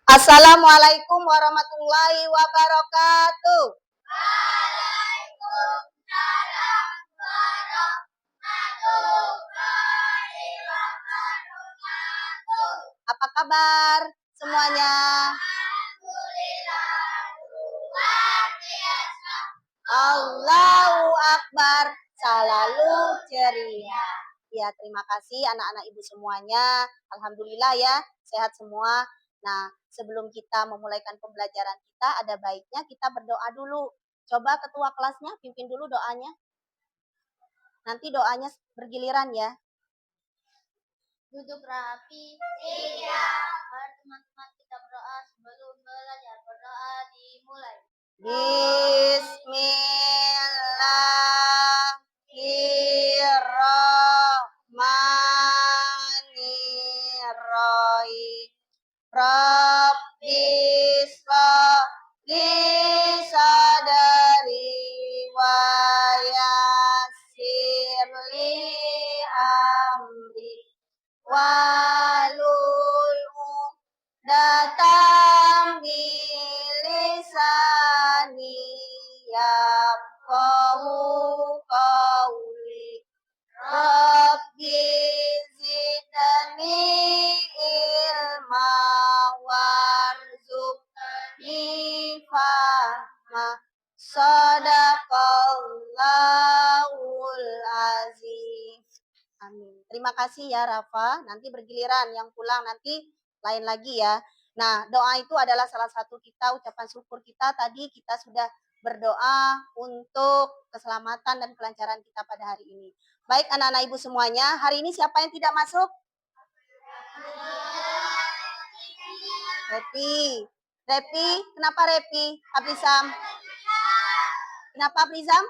Assalamualaikum warahmatullahi wabarakatuh. Waalaikumsalam warahmatullahi wabarakatuh. Apa kabar semuanya? Alhamdulillah luar biasa. Allahu Akbar, selalu ceria. Ya, terima kasih anak-anak ibu semuanya. Alhamdulillah ya, sehat semua. Nah, sebelum kita memulaikan pembelajaran kita, ada baiknya kita berdoa dulu. Coba ketua kelasnya pimpin dulu doanya. Nanti doanya bergiliran ya. Duduk rapi. Iya. Mari teman-teman kita berdoa sebelum belajar. Berdoa dimulai. Bismillahirrahmanirrahim. Rabbis li sadari wa yassir li amri walul uqdatam min lisani yafqahu qawli. Rabbi zidni ilma warzuqni fahma. Sadaqallahul azim. Amin. Terima kasih ya Rafa. Nanti bergiliran yang pulang nanti lain lagi ya. Nah, doa itu adalah salah satu kita ucapan syukur kita. Tadi kita sudah berdoa untuk keselamatan dan kelancaran kita pada hari ini. Baik anak-anak ibu semuanya, hari ini siapa yang tidak masuk? Repi. Repi, kenapa Repi? Abrizam. Kenapa Abrizam?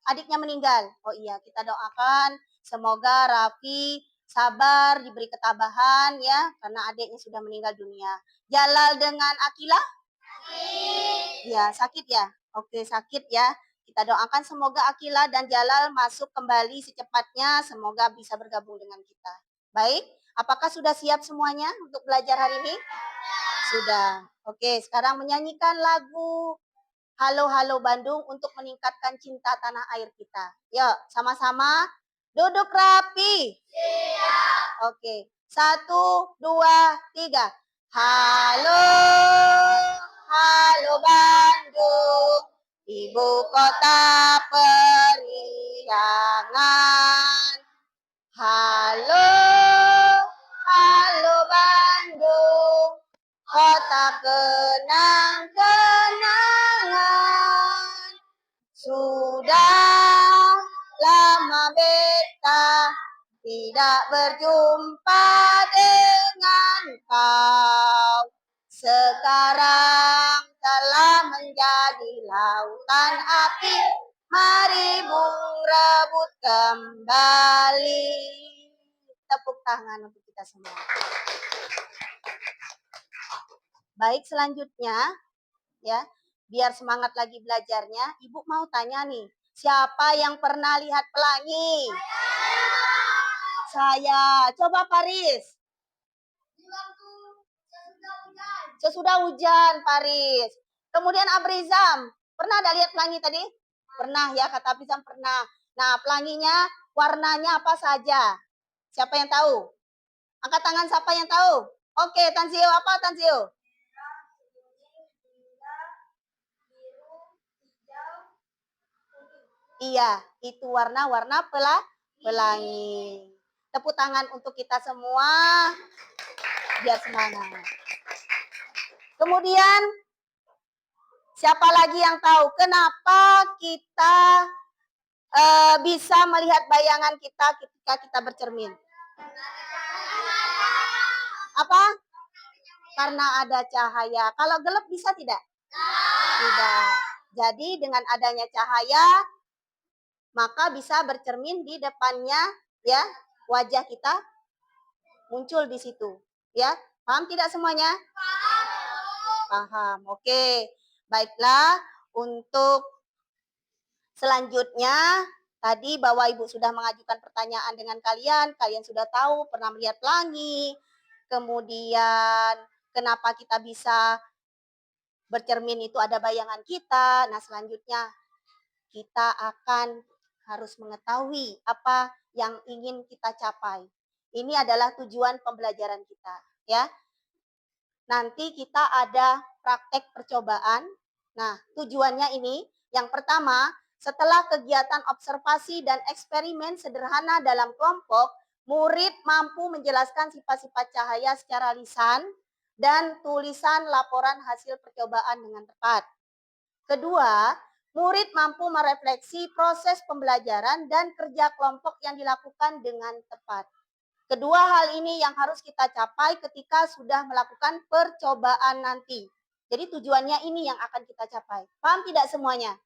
Adiknya meninggal. Oh iya, kita doakan semoga Raffi sabar, diberi ketabahan ya, karena adiknya sudah meninggal dunia. Jalal dengan Akila? Ya, sakit ya? Oke, sakit ya. Kita doakan semoga Akila dan Jalal masuk kembali secepatnya, semoga bisa bergabung dengan kita. Baik, apakah sudah siap semuanya untuk belajar hari ini? Sudah. Oke, sekarang menyanyikan lagu Halo Halo Bandung untuk meningkatkan cinta tanah air kita. Yuk, sama-sama duduk rapi. Siap. Oke, 1, 2, 3. Halo, halo Bandung, ibu kota periangan. Halo, halo Bandung, kota kenang-kenangan. Sudah lama beta tidak berjumpa dengan kau. Sekarang telah menjadi lautan api. Mari bung rebut kembali. Tepuk tangan untuk kita semua. Baik, selanjutnya ya, biar semangat lagi belajarnya, Ibu mau tanya nih, siapa yang pernah lihat pelangi? Saya. Coba Paris. Sesudah hujan, Paris. Kemudian Abrizam, pernah ada lihat pelangi tadi? Pernah ya, kata Abrizam pernah. Nah, pelanginya warnanya apa saja? Siapa yang tahu? Angkat tangan siapa yang tahu? Oke, Tanzio, apa Tanzio? Iya, itu warna-warna pelangi. Tepuk tangan untuk kita semua. Biar semangat. Kemudian, siapa lagi yang tahu kenapa kita bisa melihat bayangan kita ketika kita bercermin? Apa? Karena ada cahaya. Kalau gelap bisa tidak? Tidak. Jadi dengan adanya cahaya, maka bisa bercermin di depannya, ya, wajah kita muncul di situ, ya. Paham tidak semuanya? Paham. Oke. Baiklah, untuk selanjutnya tadi Bapak Ibu sudah mengajukan pertanyaan dengan kalian sudah tahu pernah melihat pelangi, kemudian kenapa kita bisa bercermin itu ada bayangan kita. Nah, selanjutnya kita akan harus mengetahui apa yang ingin kita capai. Ini adalah tujuan pembelajaran kita, ya. Nanti kita ada praktek percobaan. Nah, tujuannya ini yang pertama, setelah kegiatan observasi dan eksperimen sederhana dalam kelompok, murid mampu menjelaskan sifat-sifat cahaya secara lisan dan tulisan laporan hasil percobaan dengan tepat. Kedua, murid mampu merefleksi proses pembelajaran dan kerja kelompok yang dilakukan dengan tepat. Kedua hal ini yang harus kita capai ketika sudah melakukan percobaan nanti. Jadi tujuannya ini yang akan kita capai. Paham tidak semuanya?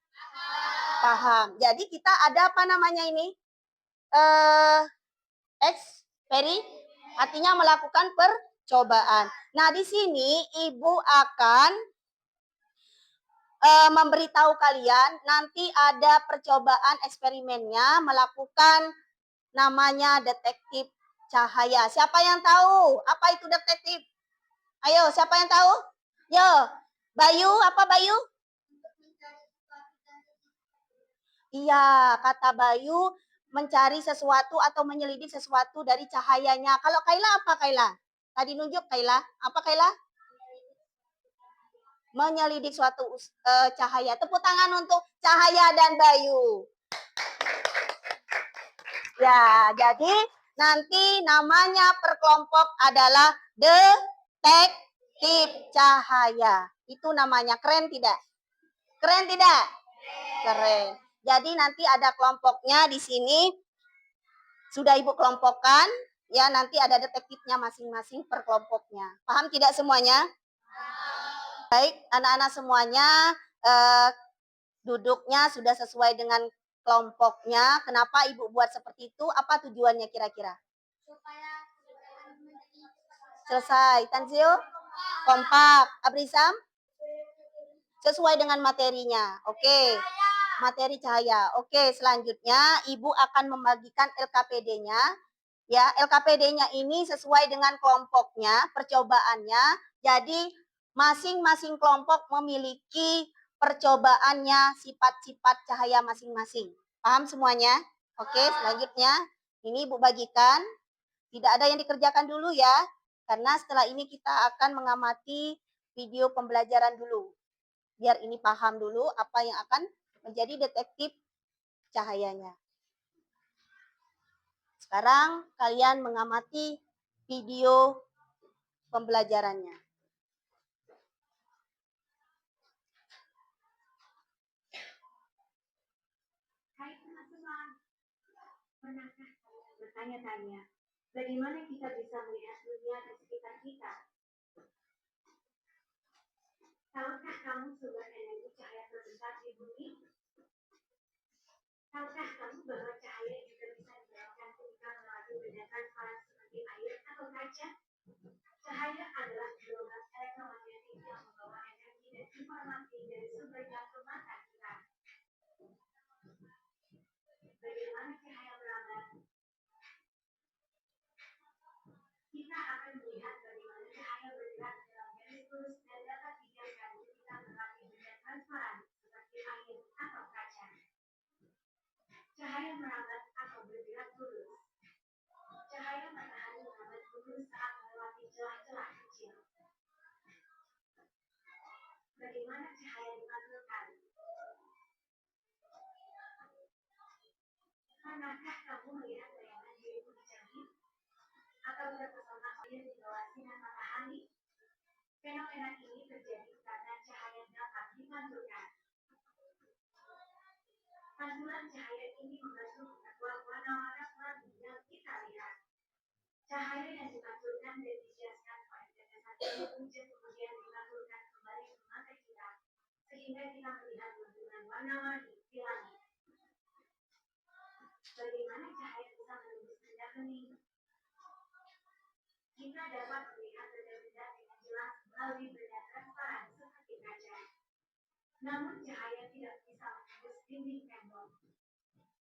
Paham. Jadi kita ada apa namanya ini? Artinya melakukan percobaan. Nah, di sini Ibu akan memberitahu kalian nanti ada percobaan eksperimennya melakukan namanya detektif cahaya. Siapa yang tahu apa itu detektif? Ayo, siapa yang tahu? Yo, Bayu, apa Bayu? Iya, kata Bayu mencari sesuatu atau menyelidik sesuatu dari cahayanya. Kalau Kaila apa Kaila? Tadi nunjuk Kaila, apa Kaila? Menyelidik suatu cahaya. Tepuk tangan untuk Cahaya dan Bayu. Ya, jadi nanti namanya perkelompok adalah detektif cahaya. Itu namanya. Keren tidak? Keren tidak? Keren. Jadi nanti ada kelompoknya di sini. Sudah Ibu kelompokkan. Ya, nanti ada detektifnya masing-masing per kelompoknya. Paham tidak semuanya? Baik, anak-anak semuanya duduknya sudah sesuai dengan kelompoknya. Kenapa Ibu buat seperti itu? Apa tujuannya kira-kira? Selesai. Tanzil? Kompak. Abrisam? Sesuai dengan materinya. Oke. Materi cahaya. Oke, selanjutnya Ibu akan membagikan LKPD-nya. Ya, LKPD-nya ini sesuai dengan kelompoknya, percobaannya. Jadi masing-masing kelompok memiliki percobaannya, sifat-sifat cahaya masing-masing. Paham semuanya? Oke, selanjutnya ini Ibu bagikan. Tidak ada yang dikerjakan dulu ya, karena setelah ini kita akan mengamati video pembelajaran dulu. Biar ini paham dulu apa yang akan menjadi detektif cahayanya. Sekarang kalian mengamati video pembelajarannya. Hai teman-teman, pernahkah kalian bertanya-tanya bagaimana kita bisa melihat dunia di sekitar kita? Tahukah kamu sumber energi cahaya terbesar di bumi? Tahukah kamu bahwa cahaya juga bisa dijelaskan ketika melalui benda transparan seperti air atau kaca? Cahaya adalah gelombang elektromagnetik yang membawa energi dan informasi dari sumbernya ke mata kita. Bagaimana cahaya merambat? Kita akan melihat bagaimana cahaya bergerak dalam garis lurus dan dapat dibiarkan ketika melewati benda transparan seperti air atau kaca. Cahaya merambat atau bergerak lurus. Cahaya matahari merambat lurus saat melewati celah-celah kecil. Bagaimana cahaya dipantulkan? Pernahkah kamu melihat bayangan dirimu di cermin? Atau terpesona oleh di bawah sinar matahari? Fenomena ini terjadi karena cahaya dapat dipantulkan. Pantulan cahaya ini membantu memperkuat warna-warna pelangi yang kita lihat. Cahaya yang dipantulkan dan dijelaskan oleh tetesan hujan kemudian dipantulkan kembali ke mata kita, sehingga kita melihat lantunan warna-warni di langit. Bagaimana cahaya bisa menembus benda bening? Kita dapat melihat benda-benda dengan jelas melalui benda transparan seperti kaca. Namun cahaya tidak bisa menembus dinding tembok.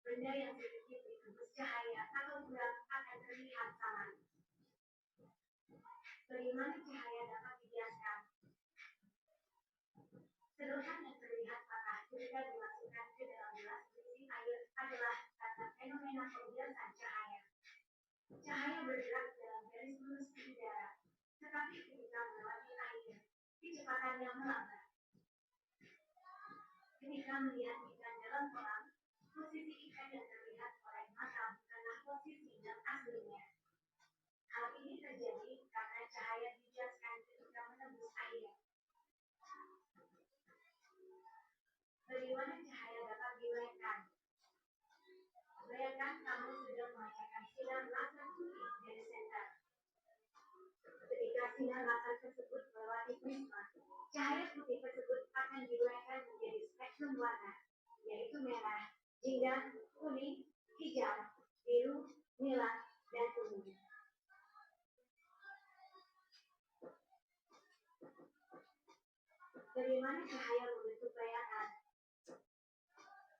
Benda yang sedikit ditembus cahaya atau kurang akan terlihat sama. Bagaimana cahaya dapat dibiarkan segera dimasukkan ke dalam gelas berisi air adalah kata fenomena pembiasan cahaya. Cahaya bergerak dalam garis lurus di udara, tetapi ketika melewati air, kecepatannya melambat. Ketika melihat ikan dalam kolam, posisi ikan yang terlihat oleh mata bukanlah posisi yang aslinya. Hal ini terjadi karena cahaya dibiaskan ketika menembus air. Bagaimana cahaya dapat diuraikan? Bayangkan kamu sedang memancarkan sinar laser putih dari senter. Ketika sinar laser tersebut melewati prisma, cahaya putih tersebut akan diuraikan menjadi spektrum warna, yaitu merah, jingga, kuning, hijau, biru, nila, dan ungu. Bagaimana cahaya membentuk bayangan?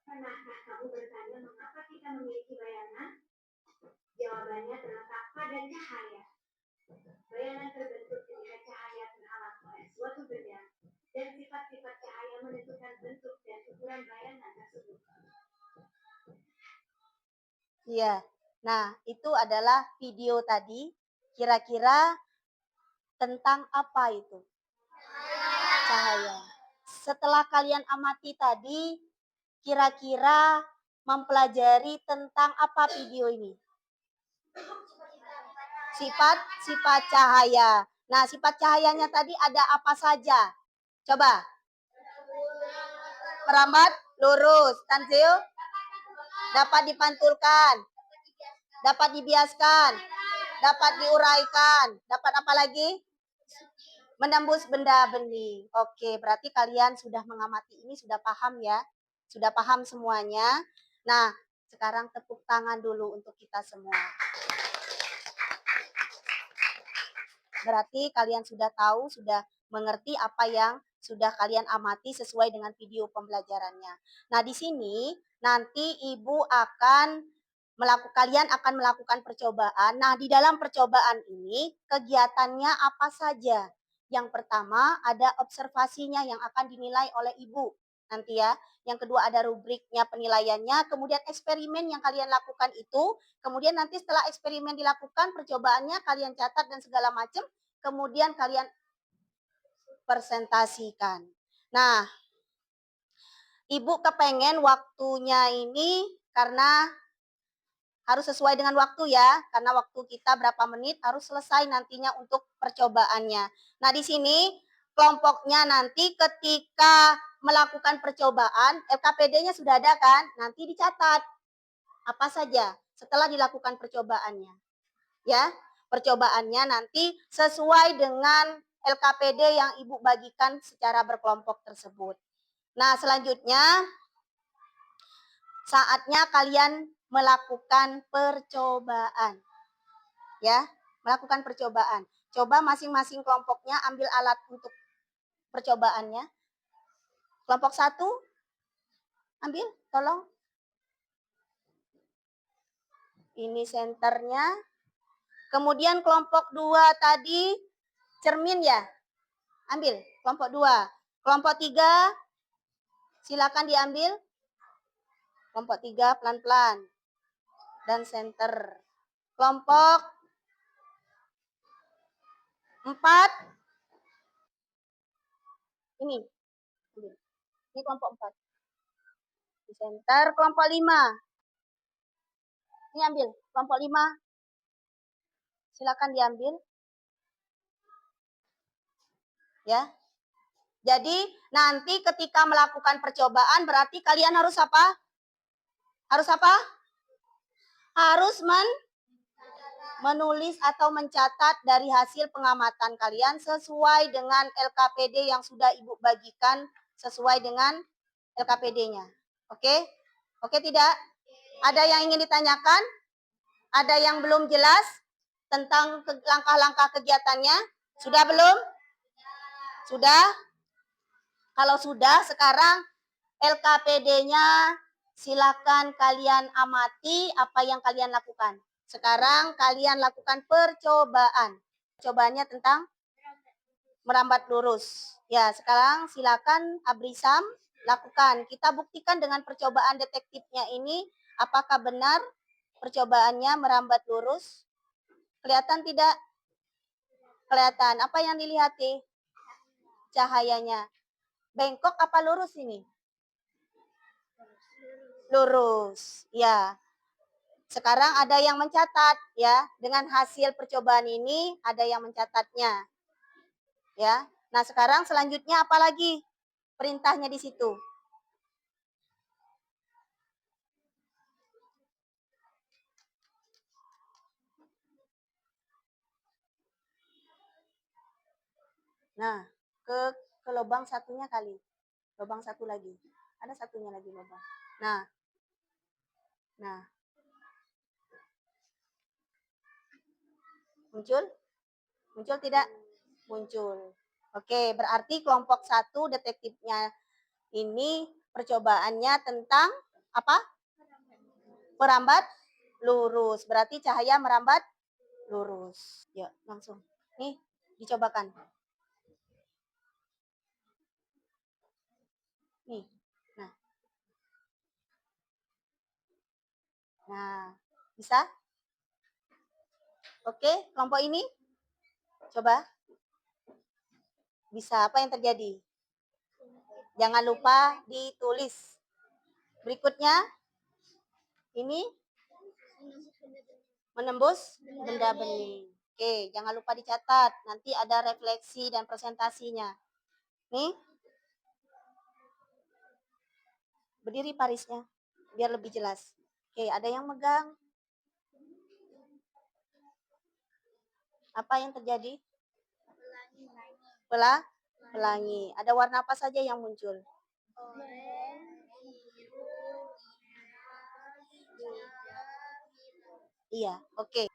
Pernahkah kamu bertanya mengapa kita memiliki bayangan? Jawabannya terletak pada cahaya. Bayangan terbentuk ketika cahaya terhalang oleh suatu benda, dan sifat-sifat cahaya menentukan bentuk dan ukuran bayangan tersebut. Iya. Nah, itu adalah video tadi. Kira-kira tentang apa itu? Cahaya. Setelah kalian amati tadi, kira-kira mempelajari tentang apa video ini? Sifat cahaya. Nah, sifat cahayanya tadi ada apa saja? Coba. Merambat, lurus. Tanzil, dapat dipantulkan, dapat dibiaskan, dapat diuraikan, dapat apa lagi? Menembus benda bening. Oke, berarti kalian sudah mengamati ini, sudah paham ya? Sudah paham semuanya. Nah, sekarang tepuk tangan dulu untuk kita semua. Berarti kalian sudah tahu, sudah mengerti apa yang sudah kalian amati sesuai dengan video pembelajarannya. Nah, di sini nanti Ibu kalian akan melakukan percobaan. Nah, di dalam percobaan ini kegiatannya apa saja? Yang pertama ada observasinya yang akan dinilai oleh Ibu nanti ya. Yang kedua ada rubriknya penilaiannya, kemudian eksperimen yang kalian lakukan itu, kemudian nanti setelah eksperimen dilakukan, percobaannya kalian catat dan segala macam, kemudian kalian presentasikan. Nah, Ibu kepengen waktunya ini karena harus sesuai dengan waktu ya, karena waktu kita berapa menit harus selesai nantinya untuk percobaannya. Nah, di sini kelompoknya nanti ketika melakukan percobaan, LKPD-nya sudah ada kan? Nanti dicatat apa saja setelah dilakukan percobaannya. Ya, percobaannya nanti sesuai dengan LKPD yang Ibu bagikan secara berkelompok tersebut. Nah, selanjutnya saatnya kalian melakukan percobaan. Ya, melakukan percobaan. Coba masing-masing kelompoknya ambil alat untuk percobaannya. Kelompok 1 ambil, tolong. Ini senternya. Kemudian kelompok 2 tadi cermin ya. Ambil, kelompok 2. Kelompok 3 silakan diambil. Kelompok 3 pelan-pelan. Dan senter. Kelompok 4 ini. Ini kelompok 4. Di senter. Kelompok 5. Ini ambil. Kelompok 5. Silakan diambil. Ya. Jadi nanti ketika melakukan percobaan berarti kalian harus apa? Harus apa? Harus menulis atau mencatat dari hasil pengamatan kalian sesuai dengan LKPD yang sudah Ibu bagikan sesuai dengan LKPD-nya. Oke? Oke tidak? Ada yang ingin ditanyakan? Ada yang belum jelas tentang langkah-langkah kegiatannya? Sudah belum? Sudah? Kalau sudah, sekarang LKPD-nya silakan kalian amati apa yang kalian lakukan. Sekarang kalian lakukan percobaan. Percobaannya tentang merambat lurus. Ya, sekarang silakan Abrisam lakukan. Kita buktikan dengan percobaan detektifnya ini, apakah benar percobaannya merambat lurus? Kelihatan tidak? Kelihatan. Apa yang dilihati? Cahayanya. Bengkok apa lurus ini? Lurus. Ya. Sekarang ada yang mencatat ya. Dengan hasil percobaan ini ada yang mencatatnya. Ya. Nah, sekarang selanjutnya apa lagi? Perintahnya di situ. Nah, ke lubang satunya kali. Lubang satu lagi. Ada satunya lagi lubang. Nah. Nah. Muncul? Muncul tidak? Muncul. Oke, berarti kelompok 1 detektifnya ini percobaannya tentang apa? Merambat lurus. Berarti cahaya merambat lurus. Yuk, langsung. Nih, dicobakan. Nih. Nah. Nah, bisa? Oke, kelompok ini coba. Bisa, apa yang terjadi? Jangan lupa ditulis. Berikutnya, ini menembus benda bening. Oke, jangan lupa dicatat. Nanti ada refleksi dan presentasinya. Nih. Berdiri Parisnya, biar lebih jelas. Oke, ada yang megang. Apa yang terjadi? Pelangi. Ada warna apa saja yang muncul? Iya, oke.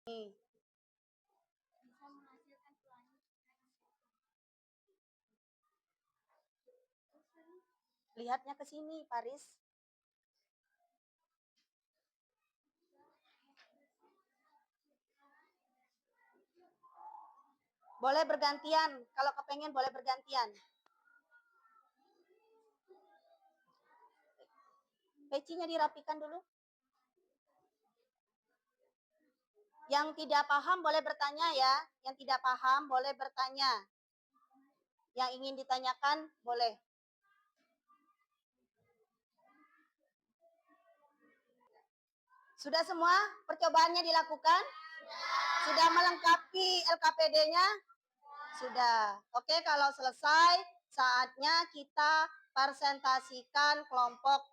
Nih. Lihatnya ke sini, Paris. Boleh bergantian. Kalau kepengen boleh bergantian. Pecinya dirapikan dulu. Yang tidak paham boleh bertanya ya. Yang tidak paham boleh bertanya. Yang ingin ditanyakan boleh. Sudah semua percobaannya dilakukan? Sudah melengkapi LKPD-nya? Sudah. Oke, kalau selesai, saatnya kita presentasikan kelompok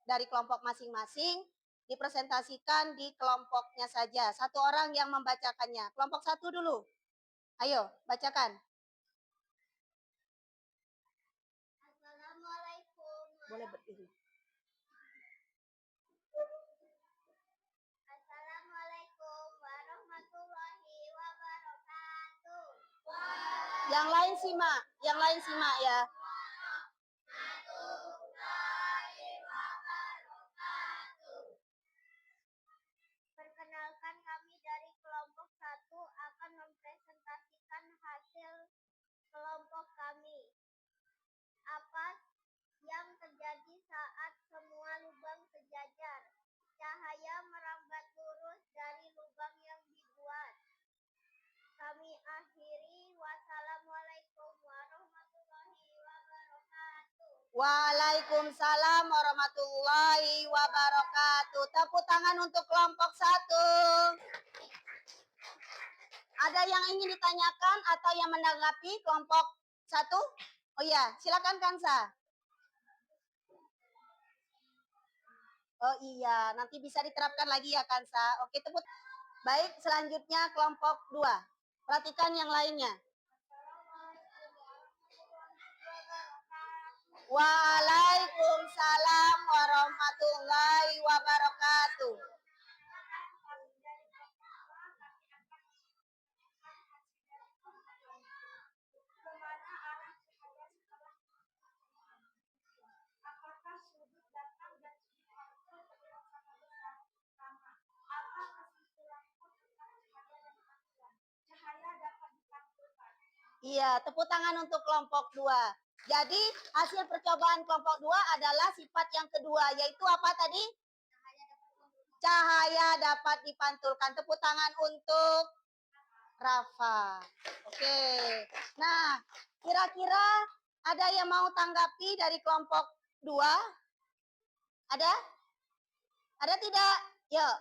dari kelompok masing-masing, dipresentasikan di kelompoknya saja. Satu orang yang membacakannya. Kelompok 1 dulu. Ayo, bacakan. Assalamualaikum. Boleh berdiri. Assalamualaikum warahmatullahi wabarakatuh. Yang lain simak ya. Perkenalkan, kami dari kelompok 1 akan mempresentasikan hasil kelompok kami. Apa yang terjadi saat semua lubang sejajar? Cahaya merambat lurus dari lubang yang dibuat. Kami akhiri. Wassalamualaikum warahmatullahi wabarakatuh. Waalaikumsalam warahmatullahi wabarakatuh. Tepuk tangan untuk kelompok 1. Ada yang ingin ditanyakan atau yang menanggapi kelompok 1? Oh iya, silakan Kansa. Oh iya, nanti bisa diterapkan lagi ya Kansa. Oke, tepuk. Baik, selanjutnya kelompok 2. Perhatikan yang lainnya. Waalaikumsalam warahmatullahi wabarakatuh. Kemana arah cahaya setelah apakah sudut datang dan sudut pantul terlihat sama besar sama? Apa kesimpulanmu tentang cahaya dan pantulan? Cahaya dapat dipantulkan. Iya, tepuk tangan untuk kelompok 2. Jadi, hasil percobaan kelompok 2 adalah sifat yang kedua, yaitu apa tadi? Cahaya dapat dipantulkan. Tepuk tangan untuk Rafa. Oke. Nah, kira-kira ada yang mau tanggapi dari kelompok 2? Ada? Ada tidak? Yuk.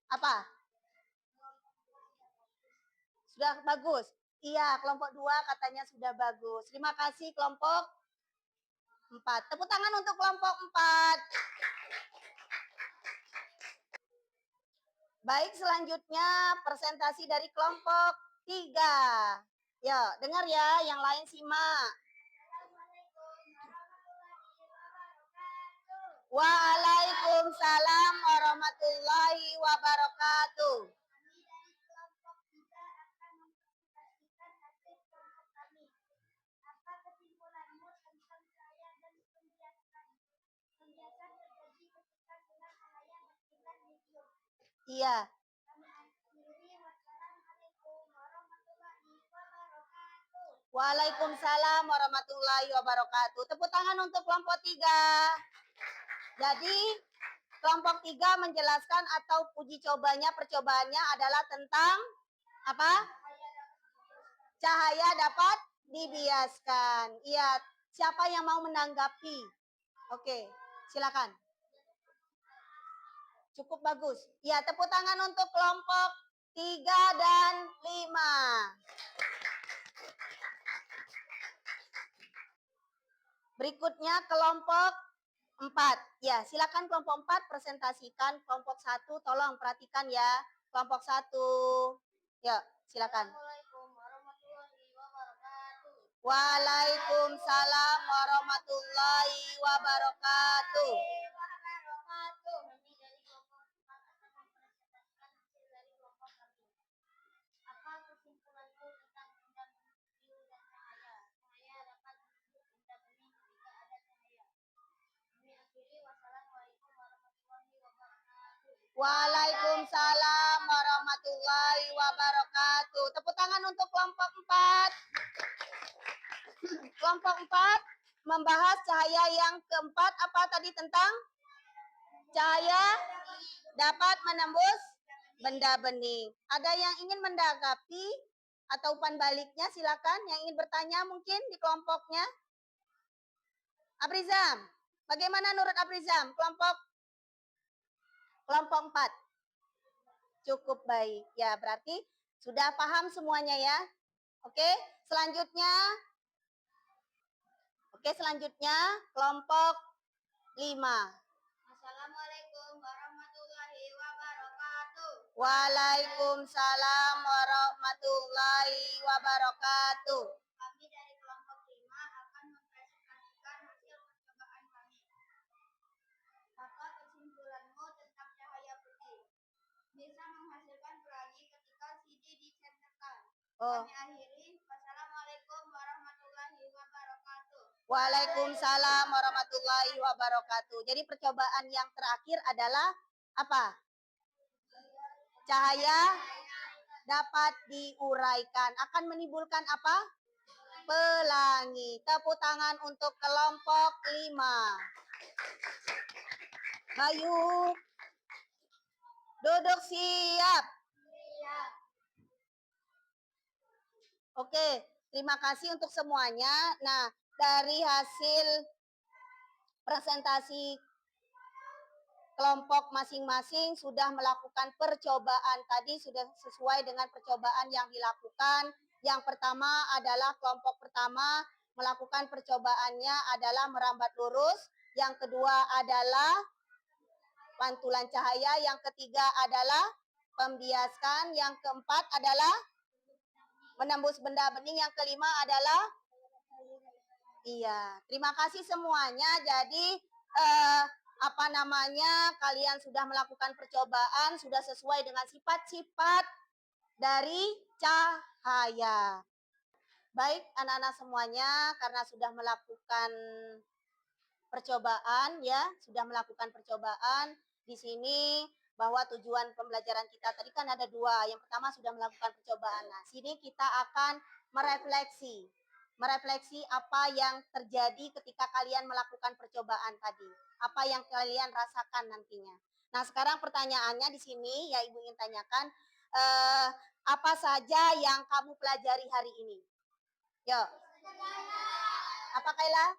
Apa? Sudah bagus? Iya, kelompok 2 katanya sudah bagus. Terima kasih kelompok 4. Tepuk tangan untuk kelompok 4. Baik, selanjutnya presentasi dari kelompok 3. Yuk, dengar ya, yang lain simak. Waalaikumsalam warahmatullahi wabarakatuh. Kami dari kelompok 3 akan mempresentasikan hasil kelompok kami. Apa kesimpulanmu tentang cahaya dan pembiasan? Pembiasan terjadi ketika sinar cahaya menghentikan medium. Iya. Kami akhiri. Wassalamualaikum warahmatullahi wabarakatuh. Waalaikumsalam warahmatullahi wabarakatuh. Tepuk tangan untuk kelompok 3. Jadi, kelompok 3 menjelaskan atau uji cobanya, percobaannya adalah tentang apa? Cahaya dapat dibiaskan. Iya, siapa yang mau menanggapi? Oke, silakan. Cukup bagus. Ya, tepuk tangan untuk kelompok 3 dan 5. Berikutnya kelompok 4. Ya, silakan kelompok 4 presentasikan. Kelompok 1 tolong perhatikan ya. Kelompok 1. Ya, silakan. Assalamualaikum warahmatullahi wabarakatuh. Waalaikumsalam warahmatullahi wabarakatuh. Kami dari kelompok 4 akan mempresentasikan hasil dari kelompok kami. Apa kesimpulanmu tentang benda biru dan cahaya? Cahaya dapat menembus benda bening ketika ada cahaya. Kami akhiri. Wassalamualaikum warahmatullahi wabarakatuh. Waalaikumsalam warahmatullahi wabarakatuh. Tepuk tangan untuk kelompok 4. Kelompok 4 membahas cahaya yang keempat. Apa tadi tentang? Cahaya dapat menembus benda bening. Ada yang ingin menanggapi atau umpan baliknya? Silakan. Yang ingin bertanya mungkin di kelompoknya. Abrizam, bagaimana menurut Abrizam? Kelompok 4. Cukup baik. Ya, berarti sudah paham semuanya ya. Oke, selanjutnya. Kelompok 5. Assalamualaikum warahmatullahi wabarakatuh. Waalaikumsalam warahmatullahi wabarakatuh. Kami dari kelompok 5 akan mempresentasikan hasil percobaan kami. Apa kesimpulanmu tentang cahaya putih? Bisa menghasilkan pelangi ketika CD dicenterkan. Kami akhiri. Wassalamualaikum warahmatullahi wabarakatuh. Waalaikumsalam warahmatullahi wabarakatuh. Jadi percobaan yang terakhir adalah apa? Cahaya dapat diuraikan. Akan menimbulkan apa? Pelangi. Tepuk tangan untuk kelompok 5. Bayu. Duduk siap. Oke, terima kasih untuk semuanya. Nah, dari hasil presentasi kelompok masing-masing sudah melakukan percobaan tadi, sudah sesuai dengan percobaan yang dilakukan. Yang pertama adalah kelompok pertama melakukan percobaannya adalah merambat lurus. Yang kedua adalah pantulan cahaya. Yang ketiga adalah pembiaskan. Yang keempat adalah menembus benda bening. Yang kelima adalah terima kasih semuanya. Jadi kalian sudah melakukan percobaan, sudah sesuai dengan sifat-sifat dari cahaya. Baik anak-anak semuanya, karena sudah melakukan percobaan ya, sudah melakukan percobaan di sini bahwa tujuan pembelajaran kita tadi kan ada dua. Yang pertama sudah melakukan percobaan. Nah, sini kita akan merefleksi apa yang terjadi ketika kalian melakukan percobaan tadi. Apa yang kalian rasakan nantinya. Nah, sekarang pertanyaannya di sini ya Ibu ingin tanyakan, apa saja yang kamu pelajari hari ini? Yuk. Apa Kaila?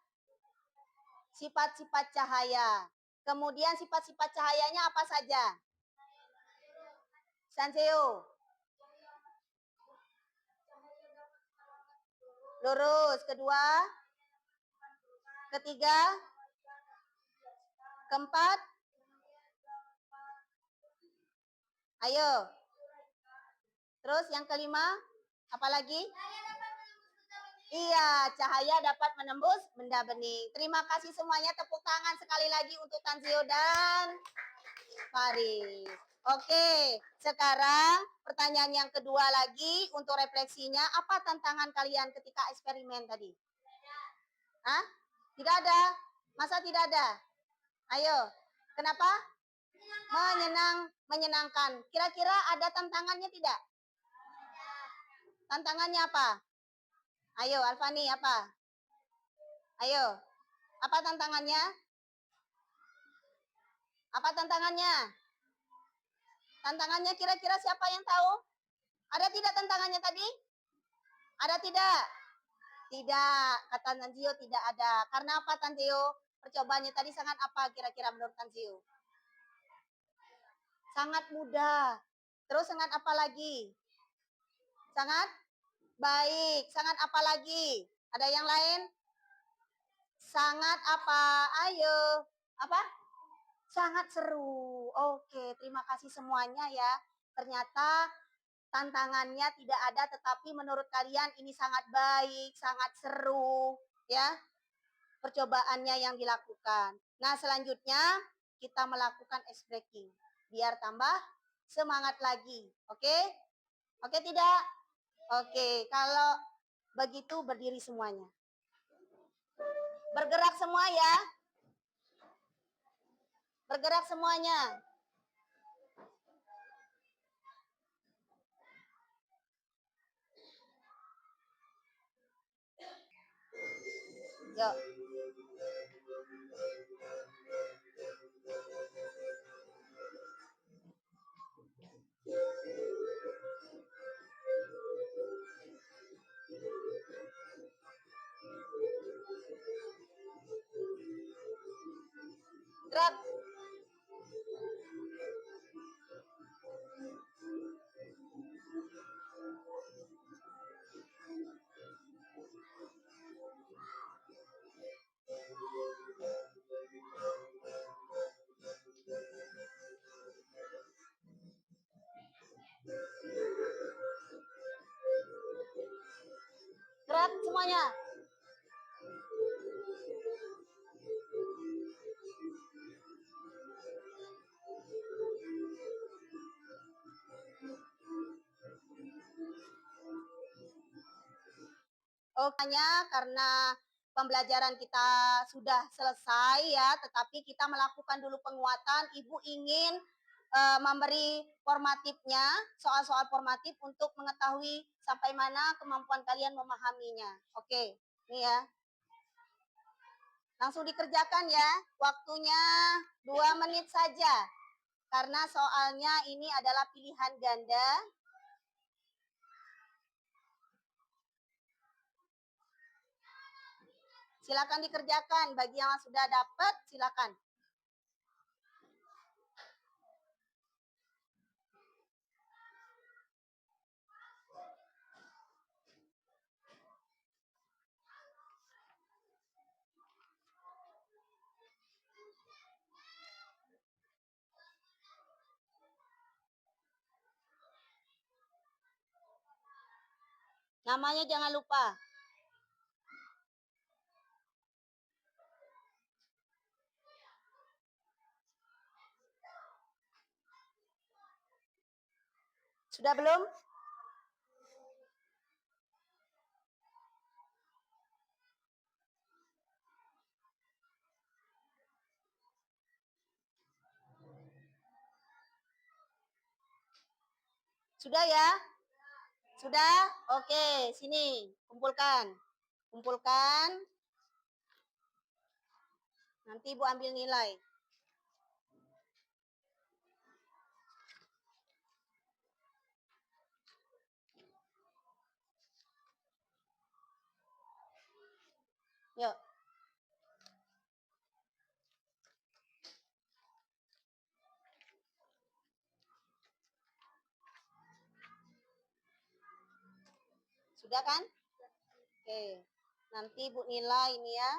Sifat-sifat cahaya. Kemudian sifat-sifat cahayanya apa saja? Sanseo. Lurus. Kedua. Ketiga. Keempat. Ayo. Terus yang kelima. Apa lagi? Iya, cahaya dapat menembus benda bening. Terima kasih semuanya. Tepuk tangan sekali lagi untuk Tanzio dan Faris. Oke, sekarang pertanyaan yang kedua lagi untuk refleksinya. Apa tantangan kalian ketika eksperimen tadi? Hah? Tidak ada? Masa tidak ada? Ayo, kenapa? Menyenangkan. Kira-kira ada tantangannya tidak? Tantangannya apa? Ayo, Alfani, apa? Ayo, apa tantangannya? Apa tantangannya? Tantangannya kira-kira siapa yang tahu? Ada tidak tantangannya tadi? Ada tidak? Tidak, kata Tanzio tidak ada. Karena apa Tanzio? Percobaannya tadi sangat apa kira-kira menurut Tanzio? Sangat mudah. Terus sangat apa lagi? Sangat baik. Sangat apa lagi? Ada yang lain? Sangat apa? Ayo. Apa? Sangat seru. Oke, terima kasih semuanya ya. Ternyata tantangannya tidak ada, tetapi menurut kalian ini sangat baik, sangat seru, ya. Percobaannya yang dilakukan. Nah, selanjutnya kita melakukan ice breaking. Biar tambah semangat lagi. Oke? Oke tidak? Oke, kalau begitu berdiri semuanya. Bergerak semua ya. Bergerak semuanya. Yuk. Gerak. Gerak semuanya. Karena pembelajaran kita sudah selesai ya, tetapi kita melakukan dulu penguatan. Ibu ingin memberi formatifnya, soal-soal formatif untuk mengetahui sampai mana kemampuan kalian memahaminya. Oke, ini ya. Langsung dikerjakan ya, waktunya 2 menit saja. Karena soalnya ini adalah pilihan ganda. Silakan dikerjakan. Bagi yang sudah dapat, silakan. Namanya jangan lupa. Sudah belum? Sudah ya? Sudah? Oke, sini. Kumpulkan. Kumpulkan. Nanti Ibu ambil nilai. Yuk. Sudah kan? Oke. Nanti Ibu nilai ini ya.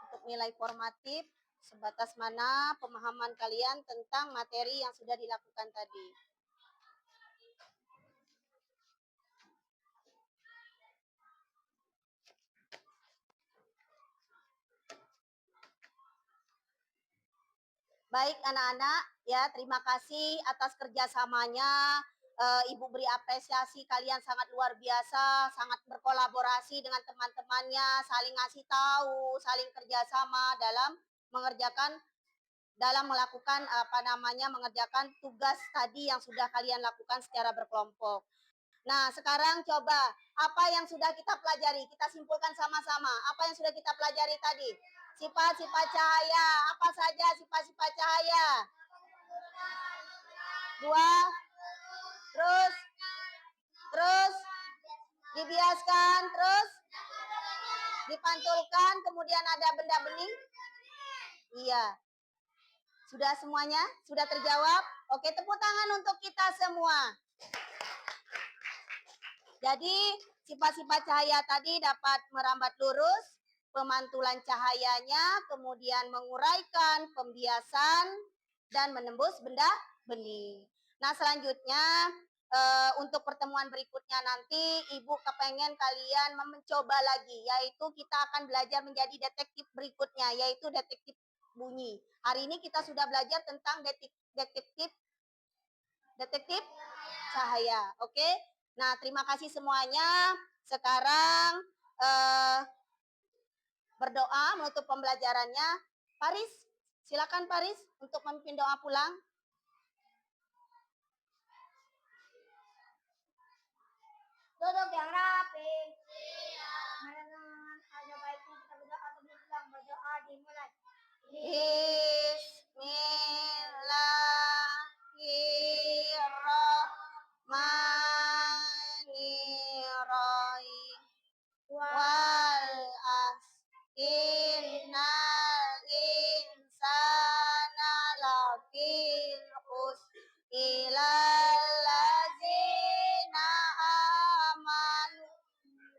Untuk nilai formatif, sebatas mana pemahaman kalian tentang materi yang sudah dilakukan tadi. Baik anak-anak, ya terima kasih atas kerjasamanya. Ibu beri apresiasi, kalian sangat luar biasa, sangat berkolaborasi dengan teman-temannya, saling ngasih tahu, saling kerjasama dalam melakukan mengerjakan tugas tadi yang sudah kalian lakukan secara berkelompok. Nah, sekarang coba apa yang sudah kita pelajari, kita simpulkan sama-sama. Apa yang sudah kita pelajari tadi? Sifat-sifat cahaya. Apa saja sifat-sifat cahaya? Dua. Terus dibiaskan, terus dipantulkan, kemudian ada benda bening. Iya. Sudah semuanya? Sudah terjawab? Oke, tepuk tangan untuk kita semua. Jadi, sifat-sifat cahaya tadi dapat merambat lurus, pemantulan cahayanya, kemudian menguraikan, pembiasan, dan menembus benda bening. Nah, selanjutnya untuk pertemuan berikutnya nanti Ibu kepengen kalian mencoba lagi, yaitu kita akan belajar menjadi detektif berikutnya, yaitu detektif bunyi. Hari ini kita sudah belajar tentang detektif cahaya. Oke? Nah, terima kasih semuanya. Sekarang berdoa menutup pembelajarannya. Paris, silakan Paris untuk memimpin doa pulang. Duduk yang rapi. Mana ada baiknya kita berdoa sebelum pulang. Berdoa dimulai. Bismillahirrahmanirrahim. Wal innal insana lafil khusr ilal ladzina amanu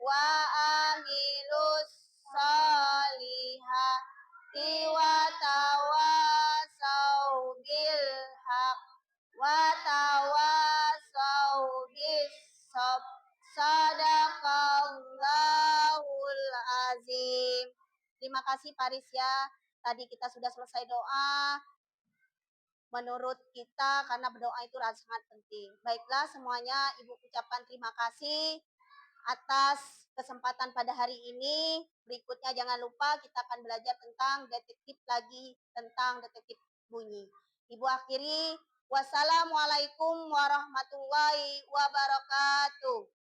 wa amilus solihati wa tawasau bil haq wa tawasau bis sabr. Sadaqallahul azim. Terima kasih Paris ya. Tadi kita sudah selesai doa. Menurut kita karena berdoa itu sangat penting. Baiklah semuanya, Ibu ucapkan terima kasih atas kesempatan pada hari ini. Berikutnya jangan lupa kita akan belajar tentang detektif lagi, tentang detektif bunyi. Ibu akhiri, wassalamualaikum warahmatullahi wabarakatuh.